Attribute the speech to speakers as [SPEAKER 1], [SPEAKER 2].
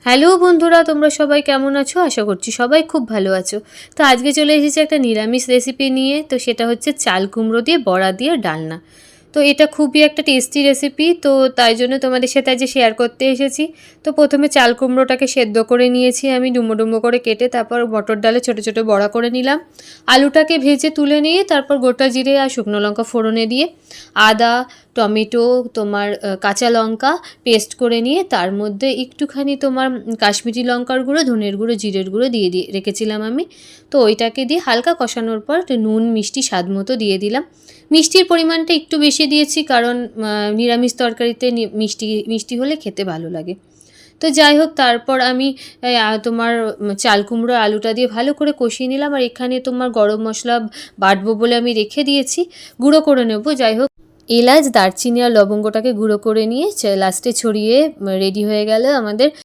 [SPEAKER 1] Hello বন্ধুরা, তোমরা সবাই কেমন আছো? আশা করছি সবাই খুব ভালো আছো। তো আজকে চলে এসেছি একটা নিরামিষ রেসিপি নিয়ে। তো সেটা হচ্ছে চাল কুমড়ো দিয়ে বড়া দিয়ে ডালনা। তো এটা খুবই একটা টেস্টি রেসিপি, তো তাই জন্য তোমাদের সাথে আজকে শেয়ার করতে এসেছি। তো প্রথমে চাল কুমড়োটাকে সেদ্ধ করে নিয়েছি আমি ডুমো ডুমো করে কেটে, তারপর মটর ডালে ছোটো ছোটো বড়া করে নিলাম। আলুটাকে ভেজে তুলে নিয়ে তারপর গোটা জিরে আর শুকনো লঙ্কা ফোড়নে দিয়ে আদা, টমেটো, তোমার কাঁচা লঙ্কা পেস্ট করে নিয়ে তার মধ্যে একটুখানি তোমার কাশ্মীরি লঙ্কার গুঁড়ো, ধনের গুঁড়ো, জিরের গুঁড়ো দিয়ে রেখেছিলাম আমি। তো ওইটাকে দিয়ে হালকা কষানোর পর নুন মিষ্টি স্বাদ মতো দিয়ে দিলাম। মিষ্টির পরিমাণটা একটু বেশি দিয়েছি, কারণ নিরামিষ তরকারিতে মিষ্টি মিষ্টি হলে খেতে ভালো লাগে। তো যাই হোক, তারপর আমি তোমার চাল কুমড়ো আলুটা দিয়ে ভালো করে কষিয়ে নিলাম। আর এখানে তোমার গরম মশলা বাটবো বলে আমি রেখে দিয়েছি, গুঁড়ো করে নেবো। যাই হোক, এলাচ, দারচিনি আর লবঙ্গটাকে গুঁড়ো করে নিয়ে লাস্টে ছড়িয়ে রেডি হয়ে গেল আমাদের